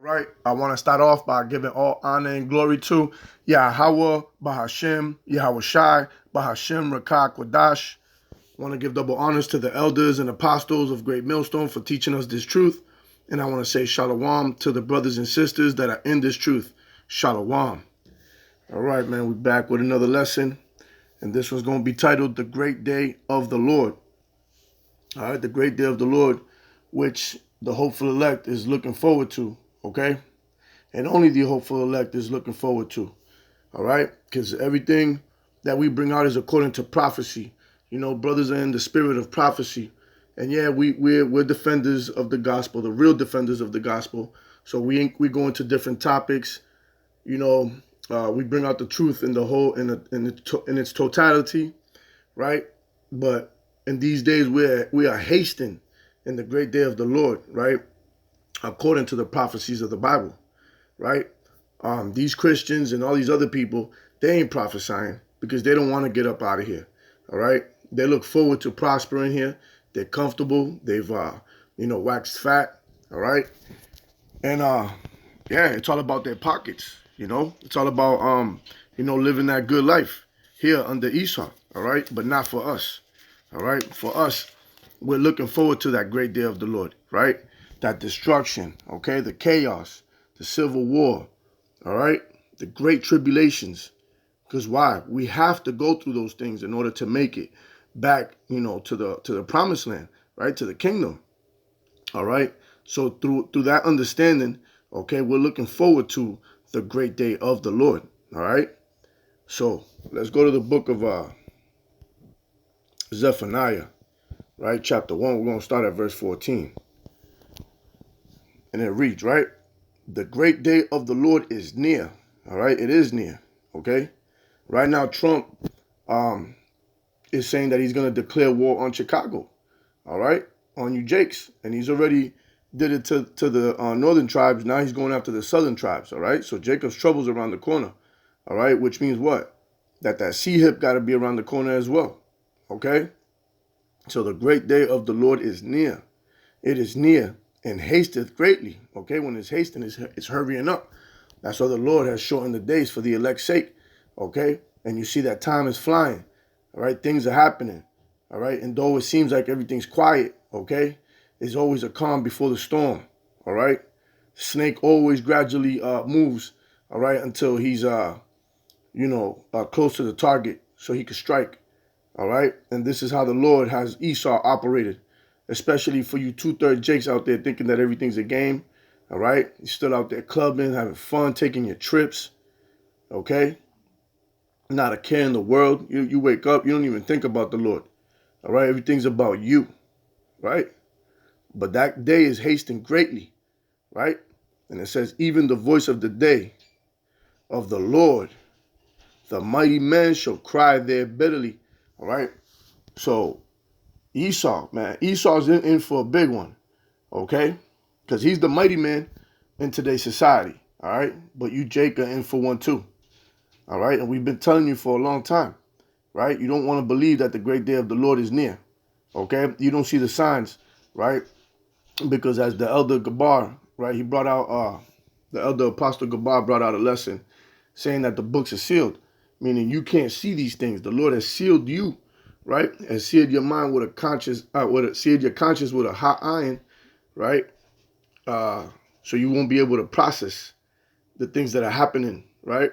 Right, I want to start off by giving all honor and glory to Yahweh, Bahashem, Yahweh Shai, Bahashem, Rakah, Kwadash. I want to give double honors to the elders and apostles of Great Millstone for teaching us this truth. And I want to say shalom to the brothers and sisters that are in this truth. Shalom. All right, man, we're back with another lesson. And this one's going to be titled The Great Day of the Lord. All right, the Great Day of the Lord, which the hopeful elect is looking forward to. Okay, and only the hopeful elect is looking forward to. All right, because everything that we bring out is according to prophecy. You know, brothers are in the spirit of prophecy, and yeah, we're defenders of the gospel, the real defenders of the gospel. So we go into different topics. You know, we bring out the truth in the whole in its totality, right? But in these days, we are hasting in the great day of the Lord, right? According to the prophecies of the Bible, right? These Christians and all these other people, they ain't prophesying because they don't want to get up out of here, all right? They look forward to prospering here. They're comfortable. They've, waxed fat, all right? And, yeah, it's all about their pockets, you know? It's all about, living that good life here under Esau, all right? But not for us, all right? For us, we're looking forward to that great day of the Lord, right? That destruction, okay? The chaos, the civil war, all right? The great tribulations. Because why? We have to go through those things in order to make it back, to the promised land, right? To the kingdom. All right? So through that understanding, okay, we're looking forward to the great day of the Lord. All right? So let's go to the book of Zephaniah, right? Chapter 1. We're going to start at verse 14. And it reads, right? The great day of the Lord is near. All right, it is near. Okay, right now Trump is saying that he's going to declare war on Chicago. All right, on you Jakes, and he's already did it to the northern tribes. Now he's going after the southern tribes. All right, so Jacob's trouble's around the corner. All right, which means what? That sea hip got to be around the corner as well. Okay, so the great day of the Lord is near. It is near. And hasteth greatly. Okay, when it's hasting, it's hurrying up. That's why the Lord has shortened the days for the elect's sake. Okay, and you see that time is flying. All right, things are happening. All right, and though it seems like everything's quiet, okay, there's always a calm before the storm. All right, snake always gradually moves. All right, until he's close to the target so he can strike. All right, and this is how the Lord has Esau operated. Especially for you 2/3 Jakes out there thinking that everything's a game. All right? You're still out there clubbing, having fun, taking your trips. Okay? Not a care in the world. You wake up, you don't even think about the Lord. All right? Everything's about you. Right? But that day is hasting greatly. Right? And it says, even the voice of the day of the Lord, the mighty men shall cry there bitterly. All right? So, Esau, man. Esau's in for a big one, okay? Because he's the mighty man in today's society, all right? But you, Jake, are in for one too, all right? And we've been telling you for a long time, right? You don't want to believe that the great day of the Lord is near, okay? You don't see the signs, right? Because as the elder Gabar, right, he brought out, the elder apostle Gabar brought out a lesson saying that the books are sealed, meaning you can't see these things. The Lord has sealed you, right? And sealed your mind with a conscious, sealed your conscience with a hot iron, right? So you won't be able to process the things that are happening, right?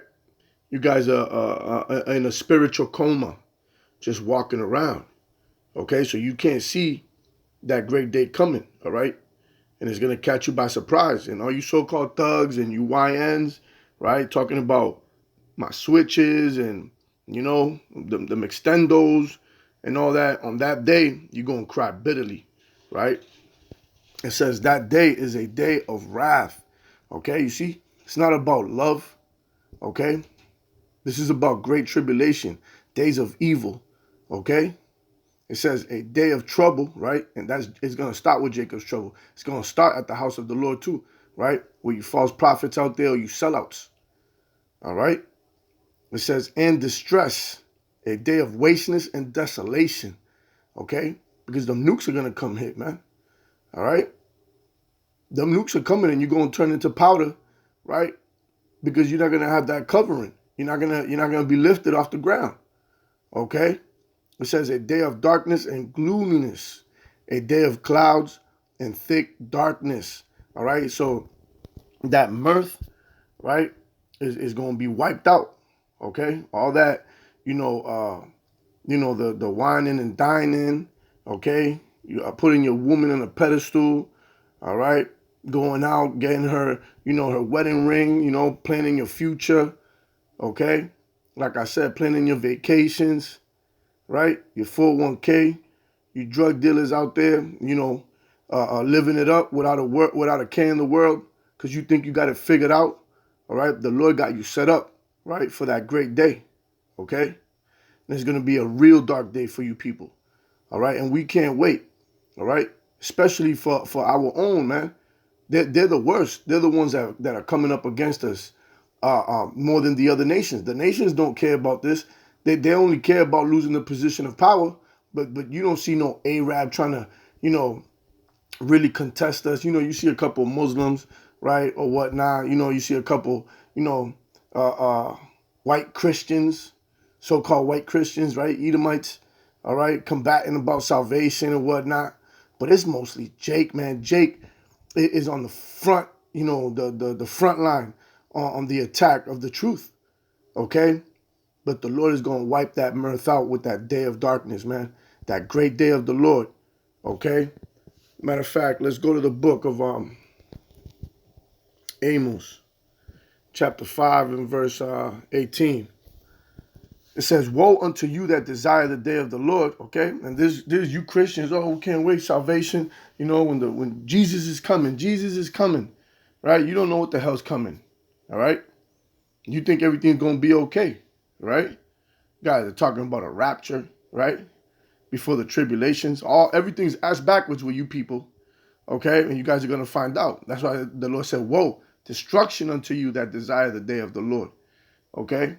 You guys are in a spiritual coma, just walking around, okay? So you can't see that great day coming, all right? And it's going to catch you by surprise. And all you so-called thugs and you YNs, right, talking about my switches and, the extendos, and all that, on that day, you're going to cry bitterly, right? It says that day is a day of wrath, okay? You see, it's not about love, okay? This is about great tribulation, days of evil, okay? It says a day of trouble, right? And it's going to start with Jacob's trouble. It's going to start at the house of the Lord too, right? Where you false prophets out there or you sellouts, all right? It says, and distress, a day of wasteness and desolation, okay? Because the nukes are going to come hit, man, all right? them nukes are coming and you're going to turn into powder, right? Because you're not going to have that covering. You're not going to be lifted off the ground. Okay? It says a day of darkness and gloominess, a day of clouds and thick darkness. All right? So that mirth, right, is going to be wiped out. Okay? All that, the whining and dining, okay? You are putting your woman on a pedestal, all right? Going out, getting her, her wedding ring, planning your future, okay? Like I said, planning your vacations, right? Your 401k, you drug dealers out there, living it up without a care in the world because you think you got it figured out, all right? The Lord got you set up, right, for that great day, okay? And it's going to be a real dark day for you people, all right? And we can't wait, all right? Especially for our own, man. They're the worst. They're the ones that are coming up against us more than the other nations. The nations don't care about this. They only care about losing the position of power. But you don't see no Arab trying to, really contest us. You see a couple Muslims, right, or whatnot. You see a couple, white Christians, so-called white Christians, right, Edomites, all right, combating about salvation and whatnot. But it's mostly Jake, man. Jake is on the front, the front line on the attack of the truth, okay? But the Lord is going to wipe that mirth out with that day of darkness, man. That great day of the Lord, okay? Matter of fact, let's go to the book of Amos, chapter 5 and verse 18. It says, woe unto you that desire the day of the Lord, okay? And this you Christians, we can't wait salvation, when Jesus is coming, right? You don't know what the hell's coming, all right? You think everything's going to be okay, right? Guys are talking about a rapture, right? Before the tribulations. Everything's ass backwards with you people, okay? And you guys are going to find out. That's why the Lord said, woe, destruction unto you that desire the day of the Lord, okay?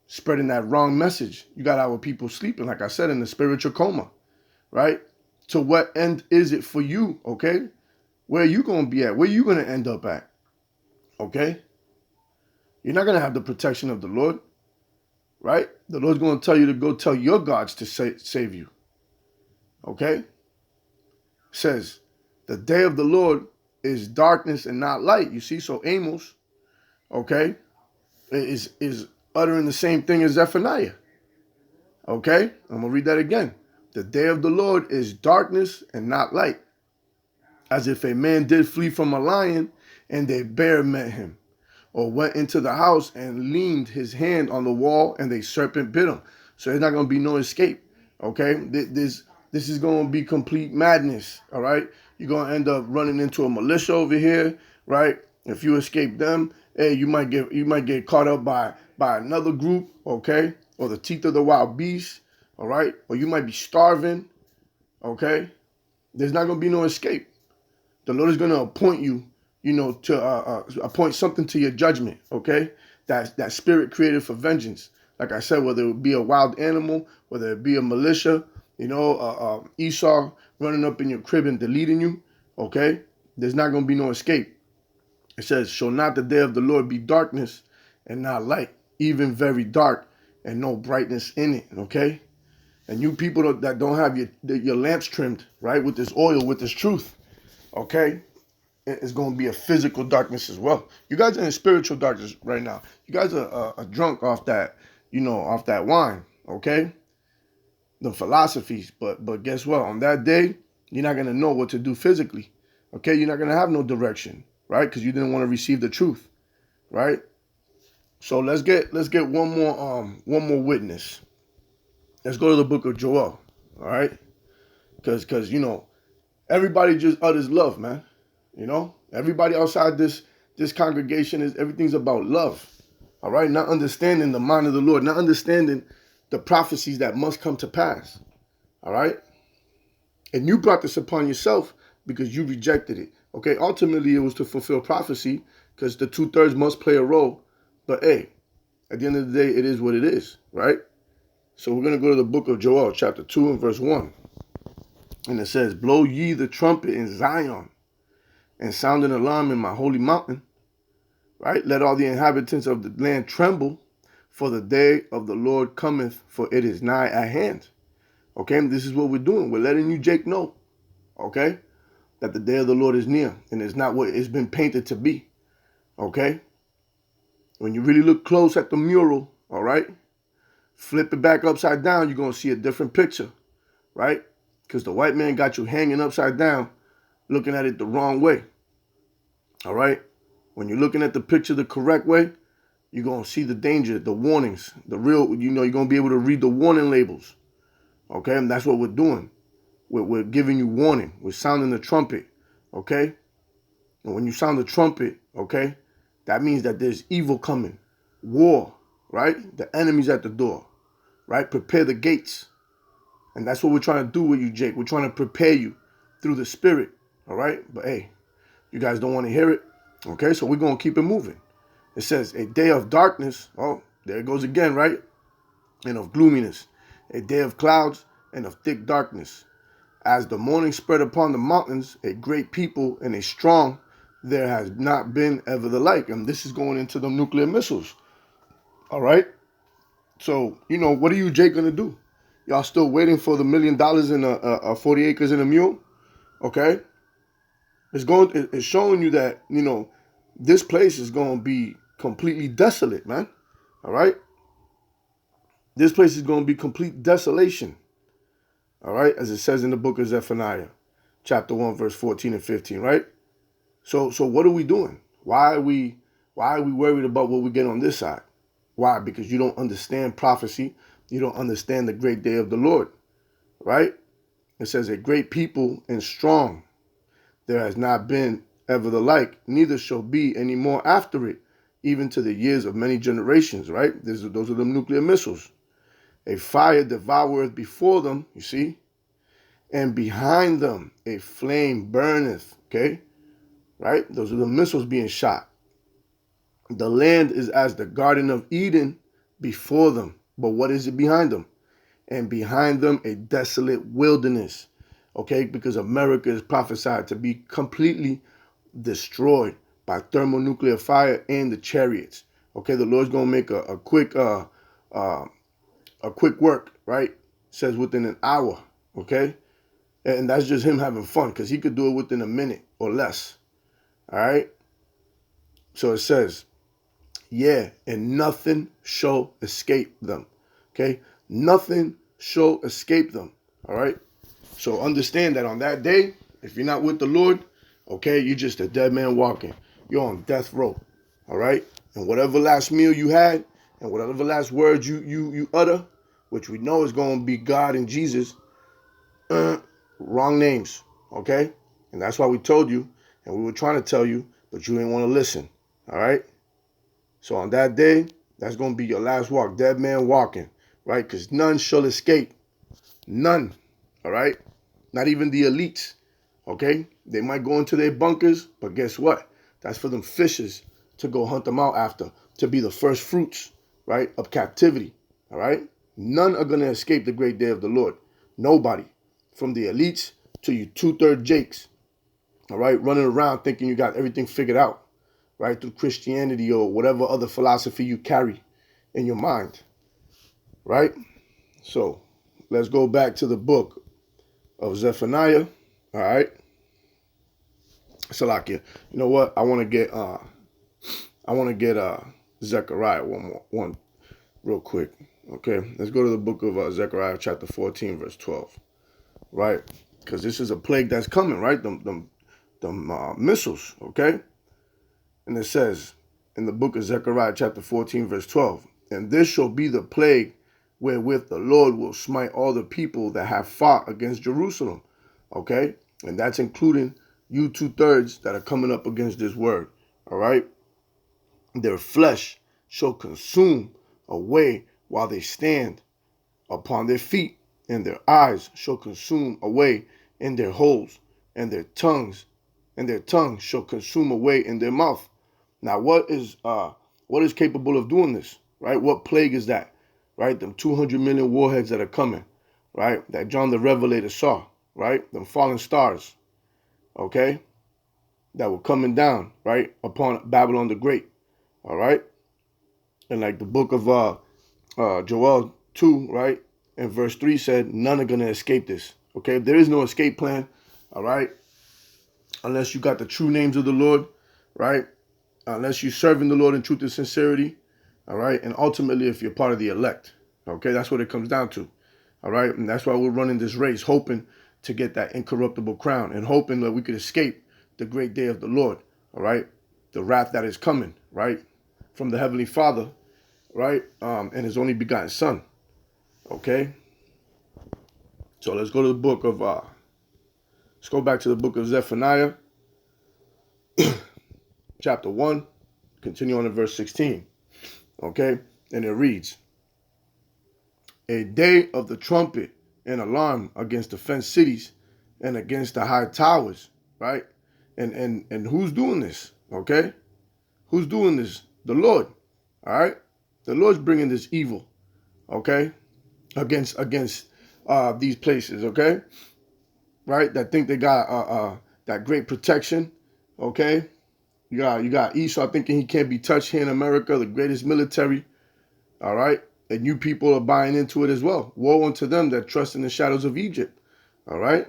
Spreading that wrong message. You got our people sleeping, like I said, in the spiritual coma, right? To what end is it for you, okay? Where are you going to be at? Where are you going to end up at, okay? You're not going to have the protection of the Lord, right? The Lord's going to tell you to go tell your gods to save you, okay? It says, the day of the Lord is darkness and not light. You see, so Amos, okay, is uttering the same thing as Zephaniah. Okay? I'm going to read that again. The day of the Lord is darkness and not light. As if a man did flee from a lion and a bear met him. Or went into the house and leaned his hand on the wall and a serpent bit him. So there's not going to be no escape. Okay? This is going to be complete madness. All right? You're going to end up running into a militia over here. Right? If you escape them, hey, you might get caught up by another group, okay? Or the teeth of the wild beast, all right? Or you might be starving, okay? There's not going to be no escape. The Lord is going to appoint you, to appoint something to your judgment, okay? That spirit created for vengeance. Like I said, whether it be a wild animal, whether it be a militia, Esau running up in your crib and deleting you, okay? There's not going to be no escape. It says, shall not the day of the Lord be darkness and not light, even very dark and no brightness in it, okay? And you people that don't have your lamps trimmed, right, with this oil, with this truth, okay? It's going to be a physical darkness as well. You guys are in spiritual darkness right now. You guys are drunk off that, off that wine, okay? The philosophies. But guess what? On that day, you're not going to know what to do physically, okay? You're not going to have no direction, right? Because you didn't want to receive the truth, right? So let's get one more witness. Let's go to the book of Joel, all right? Because everybody just utters love, man. Everybody outside this congregation everything's about love, all right? Not understanding the mind of the Lord, not understanding the prophecies that must come to pass, all right? And you brought this upon yourself because you rejected it, okay? Ultimately, it was to fulfill prophecy because the 2/3 must play a role. But hey, at the end of the day, it is what it is, right? So we're going to go to the book of Joel, chapter 2 and verse 1. And it says, blow ye the trumpet in Zion, and sound an alarm in my holy mountain, right? Let all the inhabitants of the land tremble, for the day of the Lord cometh, for it is nigh at hand. Okay, and this is what we're doing. We're letting you, Jake, know, okay, that the day of the Lord is near, and it's not what it's been painted to be. Okay? When you really look close at the mural, all right, flip it back upside down, you're going to see a different picture, right? Because the white man got you hanging upside down, looking at it the wrong way. All right? When you're looking at the picture the correct way, you're going to see the danger, the warnings, the real, you're going to be able to read the warning labels. Okay? And that's what we're doing. We're giving you warning. We're sounding the trumpet. Okay? And when you sound the trumpet, okay, that means that there's evil coming. War, right? The enemy's at the door, right? Prepare the gates. And that's what we're trying to do with you, Jake. We're trying to prepare you through the Spirit, all right? But hey, you guys don't want to hear it, okay? So we're going to keep it moving. It says, a day of darkness, oh, there it goes again, right? And of gloominess, a day of clouds and of thick darkness. As the morning spread upon the mountains, a great people and a strong, there has not been ever the like. And this is going into the nuclear missiles, all right? So, what are you, Jake, going to do? Y'all still waiting for the $1 million and a 40 acres and a mule? Okay? It's showing you that, this place is going to be completely desolate, man. All right? This place is going to be complete desolation. All right? As it says in the book of Zephaniah, chapter 1, verse 14 and 15, right? So what are we doing? Why are we worried about what we get on this side? Why? Because you don't understand prophecy. You don't understand the great day of the Lord, right? It says, a great people and strong. There has not been ever the like, neither shall be any more after it, even to the years of many generations, right? Those are the nuclear missiles. A fire devoureth before them, you see, and behind them a flame burneth, okay? Right? Those are the missiles being shot. The land is as the Garden of Eden before them. But what is it behind them? And behind them a desolate wilderness. Okay? Because America is prophesied to be completely destroyed by thermonuclear fire and the chariots. Okay? The Lord's going to make a quick work, right? It says within an hour. Okay? And that's just him having fun, because he could do it within a minute or less. All right? So it says, yeah, and nothing shall escape them. Okay? Nothing shall escape them. All right? So understand that on that day, if you're not with the Lord, okay, you're just a dead man walking. You're on death row. All right? And whatever last meal you had, and whatever last words you utter, which we know is going to be God and Jesus, wrong names. Okay? And that's why we told you, and we were trying to tell you, but you didn't want to listen. All right? So on that day, that's going to be your last walk. Dead man walking. Right? Because none shall escape. None. All right? Not even the elites. Okay? They might go into their bunkers, but guess what? That's for them fishers to go hunt them out after. To be the first fruits, right, of captivity. All right? None are going to escape the great day of the Lord. Nobody. From the elites to you 2/3 Jakes. All right? Running around thinking you got everything figured out. Right? Through Christianity or whatever other philosophy you carry in your mind. Right? So, let's go back to the book of Zephaniah. All right? Salakia. You know what? I want to get Zechariah one real quick. Okay? Let's go to the book of Zechariah chapter 14 verse 12. Right? Because this is a plague that's coming, right? Them missiles, okay? And it says in the book of Zechariah chapter 14 verse 12, and this shall be the plague wherewith the Lord will smite all the people that have fought against Jerusalem. Okay? And that's including you 2/3 that are coming up against this word. All right? Their flesh shall consume away while they stand upon their feet, and their eyes shall consume away in their holes, and their tongue shall consume away in their mouth. Now, what is capable of doing this? Right? What plague is that? Right? Them 200 million warheads that are coming, right? That John the Revelator saw, right? Them falling stars, okay? that were coming down, right, upon Babylon the Great. All right. And like the book of Joel 2, right, and verse 3 said, none are going to escape this. Okay. There is no escape plan. All right. Unless you got the true names of the Lord, right? Unless you're serving the Lord in truth and sincerity. All right. And ultimately, if you're part of the elect. Okay. That's what it comes down to. All right. And that's why we're running this race, hoping to get that incorruptible crown and hoping that we could escape the great day of the Lord. All right. The wrath that is coming, right, from the Heavenly Father, right, and His only begotten Son. Okay. So let's go to the book of, let's go back to the book of Zephaniah, chapter 1, continue on in verse 16. Okay. And it reads, a day of the trumpet and alarm against the fenced cities and against the high towers, right? And who's doing this? Okay? Who's doing this? The Lord. All right? The Lord's bringing this evil, okay? Against these places, okay? Right? That think they got that great protection, okay? You got Esau thinking he can't be touched here in America, the greatest military, all right? And you people are buying into it as well. Woe unto them that trust in the shadows of Egypt. All right.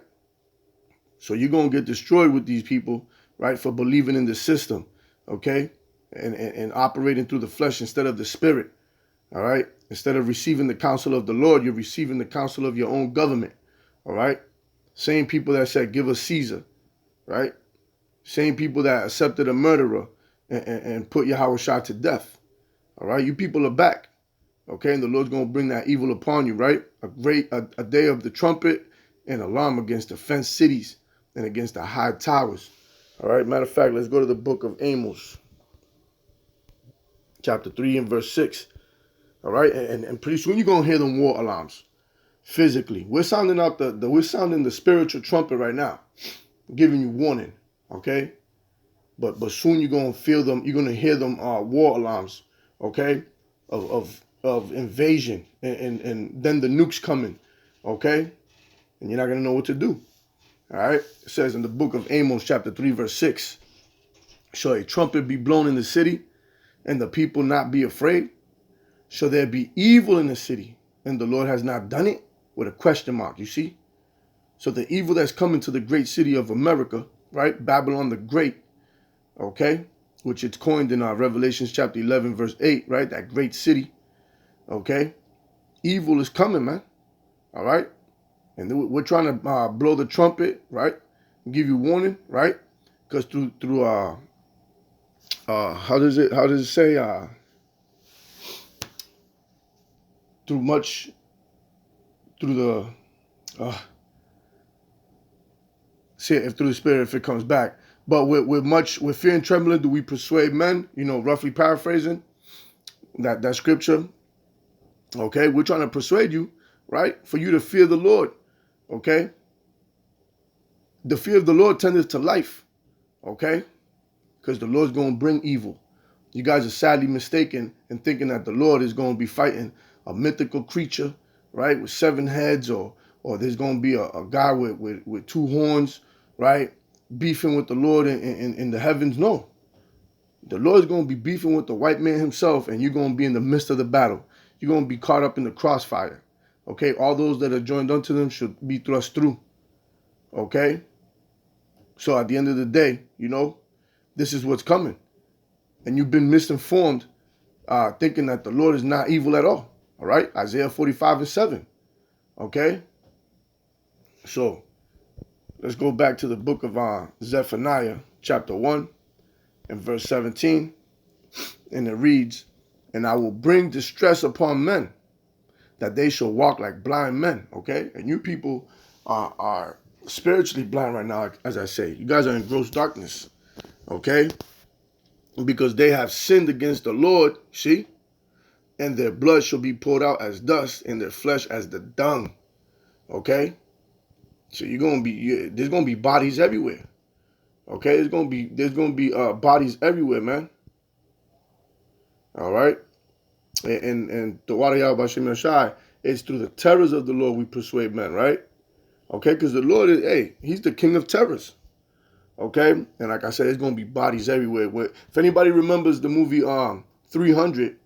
So you're going to get destroyed with these people, right, for believing in the system. Okay. And operating through the flesh instead of the spirit. All right. Instead of receiving the counsel of the Lord, you're receiving the counsel of your own government. All right. Same people that said, give us Caesar. Right. Same people that accepted a murderer and put Yahushua to death. All right. You people are back. Okay, and the Lord's going to bring that evil upon you, right? A day of the trumpet and alarm against the fenced cities and against the high towers. All right, matter of fact, let's go to the book of Amos, chapter 3 and verse 6. All right, and pretty soon you're going to hear them war alarms physically. We're sounding out we're sounding the spiritual trumpet right now, giving you warning, okay? But soon you're going to feel them, you're going to hear them war alarms, okay? Of invasion and then the nukes coming, okay? And you're not going to know what to do, all right? It says in the book of Amos, chapter 3, verse 6, shall a trumpet be blown in the city and the people not be afraid? Shall there be evil in the city and the Lord has not done it? With a question mark, you see? So the evil that's coming to the great city of America, right? Babylon the Great, okay? Which it's coined in Revelations chapter 11, verse 8, right? That great city. Okay, evil is coming, man. All right, and we're trying to blow the trumpet, right? Give you warning, right? Because through how does it say through the see if through the spirit if it comes back, but with fear and trembling do we persuade men, you know, roughly paraphrasing that scripture. Okay, we're trying to persuade you, right, for you to fear the Lord, okay? The fear of the Lord tendeth to life, okay? Because the Lord's going to bring evil. You guys are sadly mistaken in thinking that the Lord is going to be fighting a mythical creature, right, with 7 heads, or there's going to be a guy with 2 horns, right, beefing with the Lord in the heavens. No. The Lord's going to be beefing with the white man himself, and you're going to be in the midst of the battle. You're going to be caught up in the crossfire. Okay? All those that are joined unto them should be thrust through. Okay? So at the end of the day, you know, this is what's coming. And you've been misinformed, thinking that the Lord is not evil at all. All right? Isaiah 45 and 7. Okay? So, let's go back to the book of Zephaniah, chapter 1, and verse 17. And it reads, and I will bring distress upon men, that they shall walk like blind men. Okay? And you people are spiritually blind right now, as I say. You guys are in gross darkness. Okay? Because they have sinned against the Lord, see? And their blood shall be poured out as dust, and their flesh as the dung. Okay? So there's gonna be bodies everywhere. Okay? There's gonna be bodies everywhere, man. All right? And the water B'Shem Yashai, it's through the terrors of the Lord we persuade men, right? Okay, because the Lord is, he's the king of terrors. Okay? And like I said, it's going to be bodies everywhere. If anybody remembers the movie 300,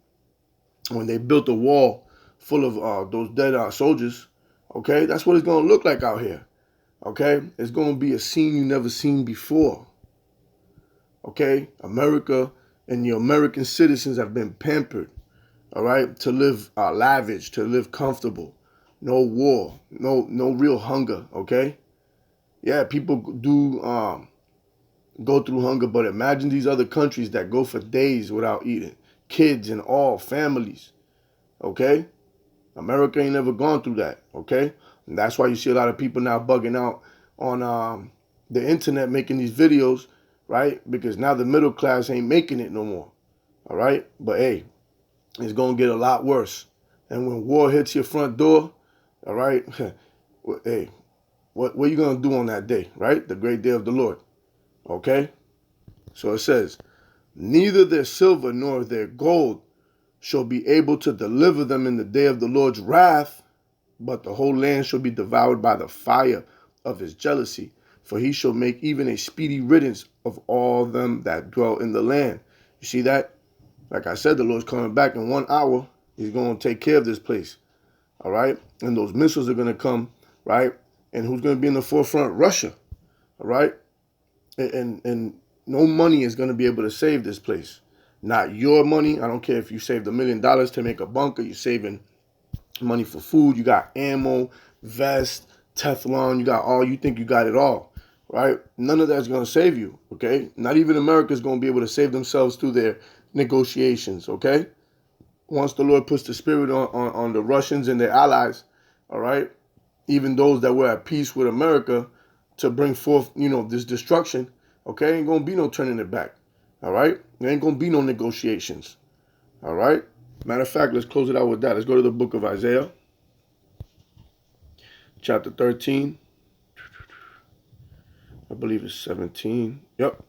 when they built a wall full of those dead soldiers, okay? That's what it's going to look like out here, okay? It's going to be a scene you never seen before, okay? America and the American citizens have been pampered, all right, to live lavish, to live comfortable. No war, no real hunger, okay? Yeah, people do go through hunger, but imagine these other countries that go for days without eating. Kids and all, families, okay? America ain't never gone through that, okay? And that's why you see a lot of people now bugging out on the internet making these videos, right? Because now the middle class ain't making it no more, all right? But hey, it's going to get a lot worse. And when war hits your front door, all right, hey, what are you going to do on that day, right? The great day of the Lord, okay? So it says, neither their silver nor their gold shall be able to deliver them in the day of the Lord's wrath, but the whole land shall be devoured by the fire of his jealousy. For he shall make even a speedy riddance of all them that dwell in the land. You see that? Like I said, the Lord's coming back in 1 hour. He's going to take care of this place. All right? And those missiles are going to come, right? And who's going to be in the forefront? Russia. All right? And no money is going to be able to save this place. Not your money. I don't care if you saved $1 million to make a bunker. You're saving money for food. You got ammo, vest, Teflon. You got all. You think you got it all, right? None of that's going to save you, okay? Not even America is going to be able to save themselves through their negotiations, okay? Once the Lord puts the spirit on the Russians and their allies, all right? Even those that were at peace with America to bring forth, this destruction, okay? Ain't going to be no turning it back. All right? There ain't going to be no negotiations. All right? Matter of fact, let's close it out with that. Let's go to the book of Isaiah, chapter 13. I believe it's 17. Yep.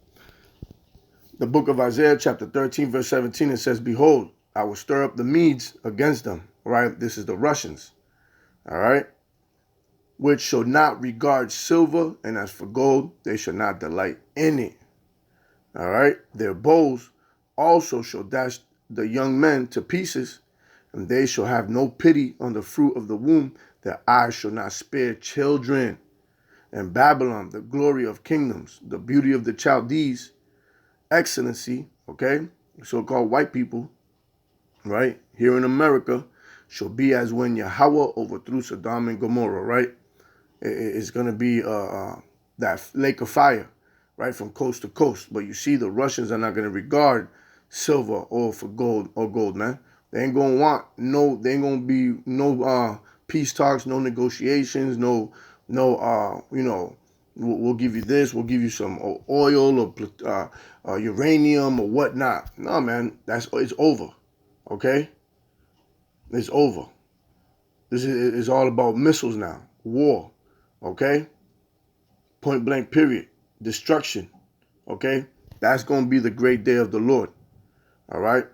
The book of Isaiah, chapter 13, verse 17, it says, behold, I will stir up the Medes against them. All right? This is the Russians. All right? Which shall not regard silver, and as for gold, they shall not delight in it. All right? Their bows also shall dash the young men to pieces, and they shall have no pity on the fruit of the womb. Their eyes shall not spare children. And Babylon, the glory of kingdoms, the beauty of the Chaldees, excellency, okay, so-called white people, right, here in America, shall be as when Yahweh overthrew Sodom and Gomorrah, right? It's going to be that lake of fire, right, from coast to coast. But you see, the Russians are not going to regard silver or for gold, man. They ain't going to want there ain't going to be no peace talks, no negotiations, no, we'll give you this, we'll give you some oil or uranium or whatnot. No, man, it's over, okay? It's over. This is all about missiles now, war, okay? Point blank, period. Destruction, okay? That's going to be the great day of the Lord, all right?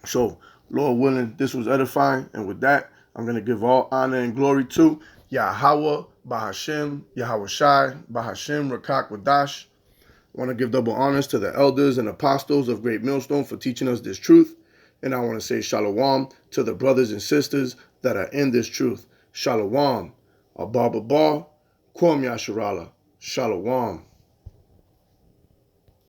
So, Lord willing, this was edifying. And with that, I'm going to give all honor and glory to Yahweh, Bahashem, Yahweh Shai, Bahashem, Rakak Wadash. I want to give double honors to the elders and apostles of Great Millstone for teaching us this truth. And I want to say shalom to the brothers and sisters that are in this truth. Shalom. Abba Baba, Kwam Yasharala. Shalom.